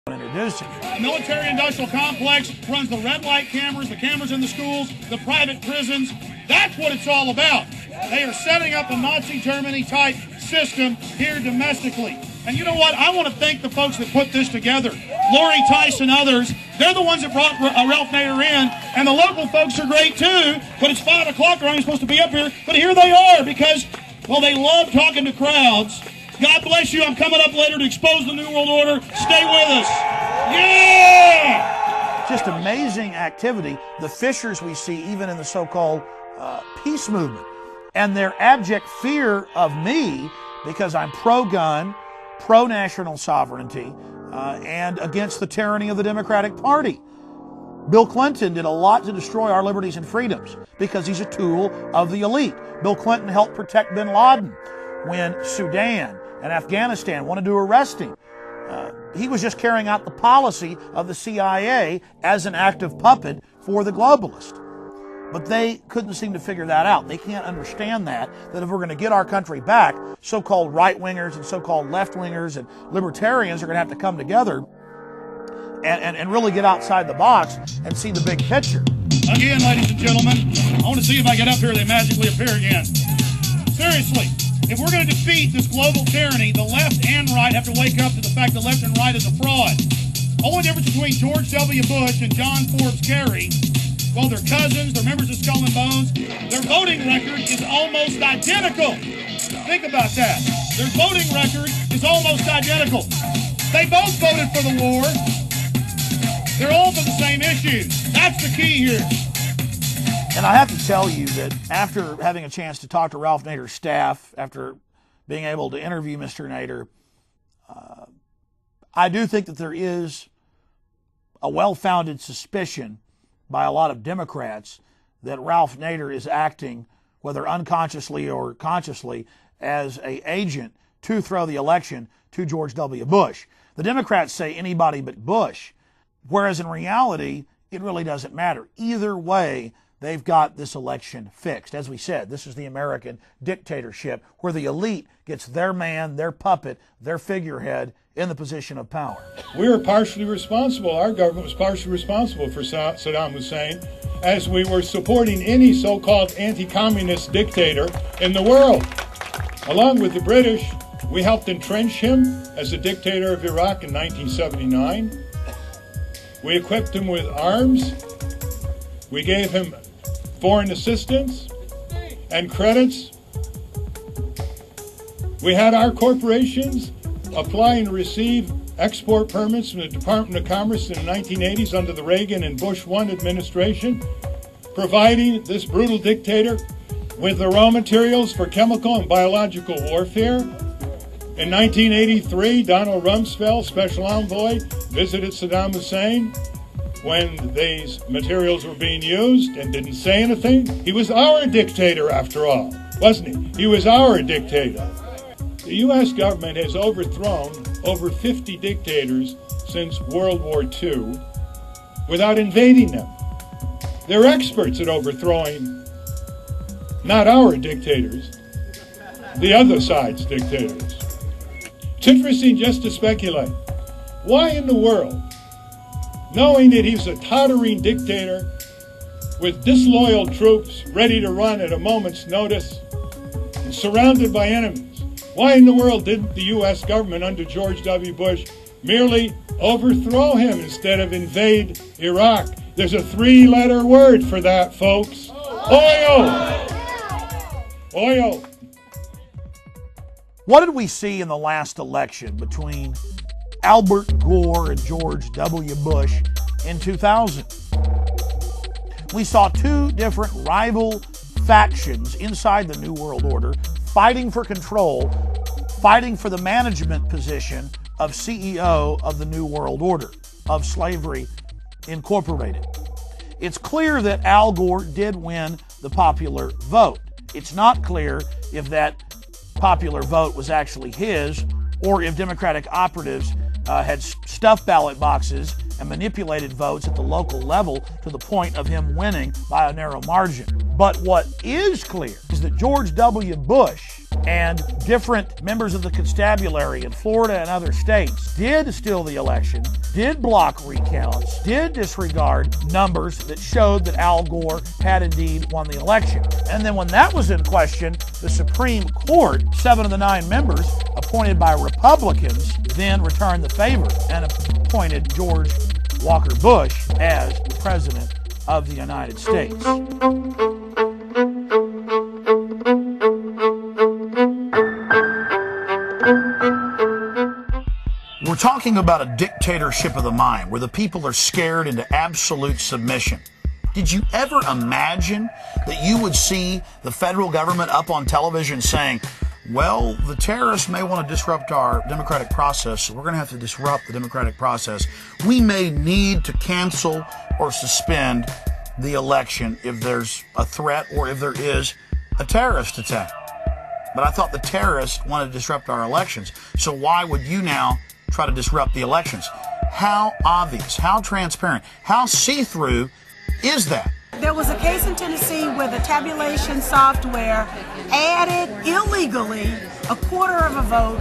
Introducing. The military-industrial complex runs the red light cameras, the cameras in the schools, the private prisons. That's what it's all about. They are setting up a Nazi Germany-type system here domestically. And you know what? I want to thank the folks that put this together. Lori Tice and others. They're the ones that brought Ralph Nader in. And the local folks are great too. But it's 5 o'clock. They're only supposed to be up here. But here they are because, well, they love talking to crowds. God bless you. I'm coming up later to expose the New World Order. Stay with us. Yeah! Just amazing activity. The fissures we see even in the so-called peace movement. And their abject fear of me because I'm pro-gun, pro-national sovereignty, and against the tyranny of the Democratic Party. Bill Clinton did a lot to destroy our liberties and freedoms because he's a tool of the elite. Bill Clinton helped protect bin Laden when Sudan and Afghanistan wanted to arrest him. He was just carrying out the policy of the CIA as an active puppet for the globalists. But they couldn't seem to figure that out. They can't understand that if we're going to get our country back, so-called right-wingers and so-called left-wingers and libertarians are going to have to come together and really get outside the box and see the big picture. Again, ladies and gentlemen, I want to see if I get up here, they magically appear again. Seriously, if we're going to defeat this global tyranny, the left and right have to wake up to the fact the left and right is a fraud. Only difference between George W. Bush and John Forbes Kerry, well, they're cousins, they're members of Skull and Bones. Their voting record is almost identical. Think about that. Their voting record is almost identical. They both voted for the war. They're all for the same issues. That's the key here. And I have to tell you that after having a chance to talk to Ralph Nader's staff, after being able to interview Mr. Nader, I do think that there is a well-founded suspicion by a lot of Democrats that Ralph Nader is acting, whether unconsciously or consciously, as an agent to throw the election to George W. Bush. The Democrats say anybody but Bush, whereas in reality, it really doesn't matter. Either way, they've got this election fixed. As we said, this is the American dictatorship where the elite gets their man, their puppet, their figurehead in the position of power. We were partially responsible, our government was partially responsible for Saddam Hussein, as we were supporting any so-called anti-communist dictator in the world. Along with the British, we helped entrench him as a dictator of Iraq in 1979. We equipped him with arms. We gave him foreign assistance and credits. We had our corporations apply and receive export permits from the Department of Commerce in the 1980s under the Reagan and Bush 1 administration, providing this brutal dictator with the raw materials for chemical and biological warfare. In 1983, Donald Rumsfeld, special envoy, visited Saddam Hussein when these materials were being used and didn't say anything. He was our dictator after all, wasn't he? He was our dictator. The U.S. government has overthrown over 50 dictators since World War II without invading them. They're experts at overthrowing not our dictators, the other side's dictators. It's interesting just to speculate. Why in the world, knowing that he's a tottering dictator with disloyal troops ready to run at a moment's notice and surrounded by enemies, why in the world didn't the U.S. government under George W. Bush merely overthrow him instead of invade Iraq? There's a 3-letter word for that, folks. Oil! Oil. What did we see in the last election between Albert Gore and George W. Bush in 2000? We saw two different rival factions inside the New World Order fighting for control, fighting for the management position of CEO of the New World Order, of Slavery Incorporated. It's clear that Al Gore did win the popular vote. It's not clear if that popular vote was actually his or if Democratic operatives had stuffed ballot boxes and manipulated votes at the local level to the point of him winning by a narrow margin. But what is clear is that George W. Bush and different members of the constabulary in Florida and other states did steal the election, did block recounts, did disregard numbers that showed that Al Gore had indeed won the election. And then when that was in question, the Supreme Court, 7 of the 9 members appointed by Republicans, then returned the favor and appointed George Walker Bush as the President of the United States. We're talking about a dictatorship of the mind, where the people are scared into absolute submission. Did you ever imagine that you would see the federal government up on television saying, well, the terrorists may want to disrupt our democratic process, so we're going to have to disrupt the democratic process. We may need to cancel or suspend the election if there's a threat or if there is a terrorist attack. But I thought the terrorists wanted to disrupt our elections, so why would you now try to disrupt the elections? How obvious, how transparent, how see-through is that? There was a case in Tennessee where the tabulation software added illegally a quarter of a vote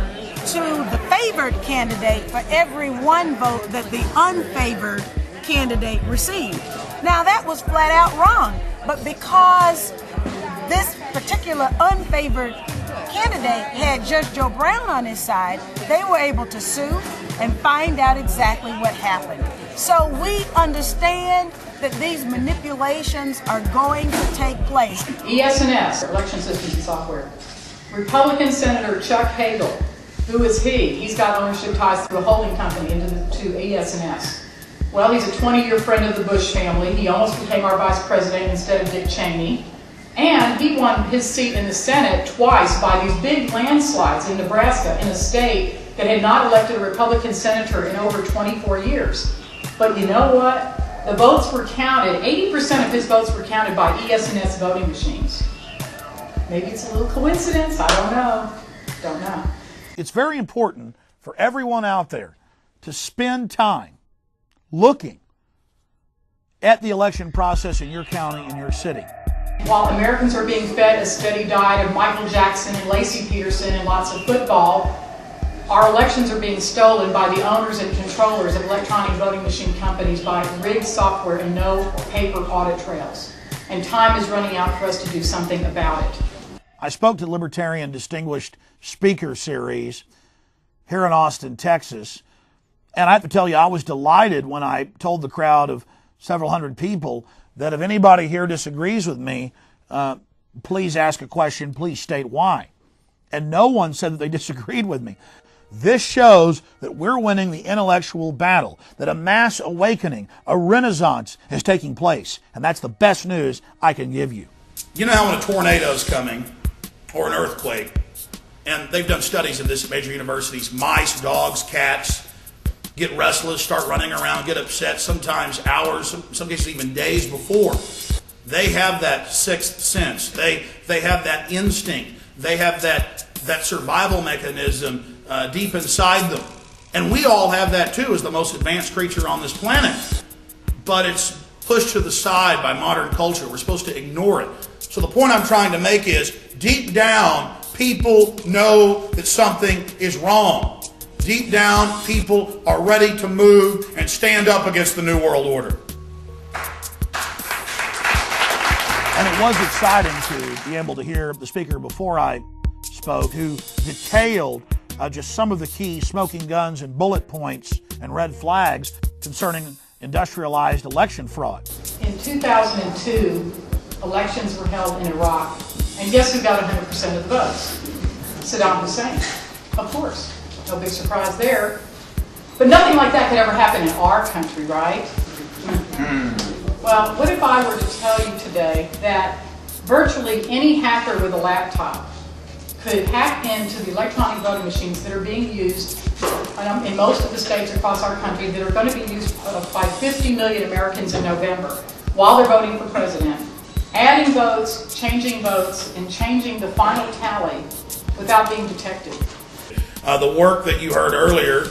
to the favored candidate for every one vote that the unfavored candidate received. Now that was flat out wrong, but because this particular unfavored candidate had Judge Joe Brown on his side, they were able to sue and find out exactly what happened. So we understand that these manipulations are going to take place. ES&S, Election Systems and Software. Republican Senator Chuck Hagel, who is he? He's got ownership ties through a holding company to ES&S. Well, he's a 20-year friend of the Bush family. He almost became our vice president instead of Dick Cheney. And he won his seat in the Senate twice by these big landslides in Nebraska, in a state that had not elected a Republican senator in over 24 years. But you know what? The votes were counted, 80% of his votes were counted by ES&S voting machines. Maybe it's a little coincidence, I don't know. It's very important for everyone out there to spend time looking at the election process in your county, in your city. While Americans are being fed a steady diet of Michael Jackson and Lacey Peterson and lots of football, our elections are being stolen by the owners and controllers of electronic voting machine companies by rigged software and no paper audit trails. And time is running out for us to do something about it. I spoke to the Libertarian Distinguished Speaker Series here in Austin, Texas, and I have to tell you, I was delighted when I told the crowd of several hundred people that if anybody here disagrees with me, please ask a question, please state why. And no one said that they disagreed with me. This shows that we're winning the intellectual battle, that a mass awakening, a renaissance is taking place. And that's the best news I can give you. You know how when a tornado is coming, or an earthquake, and they've done studies of this at major universities, mice, dogs, cats get restless, start running around, get upset, sometimes hours, some cases even days before. They have that sixth sense. They have that instinct. They have that survival mechanism deep inside them. And we all have that too as the most advanced creature on this planet. But it's pushed to the side by modern culture. We're supposed to ignore it. So the point I'm trying to make is, deep down, people know that something is wrong. Deep down, people are ready to move and stand up against the New World Order. And it was exciting to be able to hear the speaker before I spoke, who detailed just some of the key smoking guns and bullet points and red flags concerning industrialized election fraud. In 2002, elections were held in Iraq, and guess who got 100% of the votes? Saddam Hussein, of course. No big surprise there. But nothing like that could ever happen in our country, right? Well, what if I were to tell you today that virtually any hacker with a laptop could hack into the electronic voting machines that are being used in most of the states across our country, that are going to be used by 50 million Americans in November while they're voting for president, adding votes, and changing the final tally without being detected. The work that you heard earlier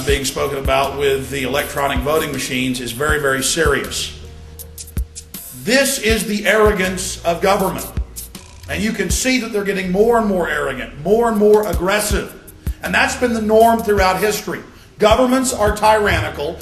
being spoken about with the electronic voting machines is very, very serious. This is the arrogance of government. And you can see that they're getting more and more arrogant, more and more aggressive. And that's been the norm throughout history. Governments are tyrannical.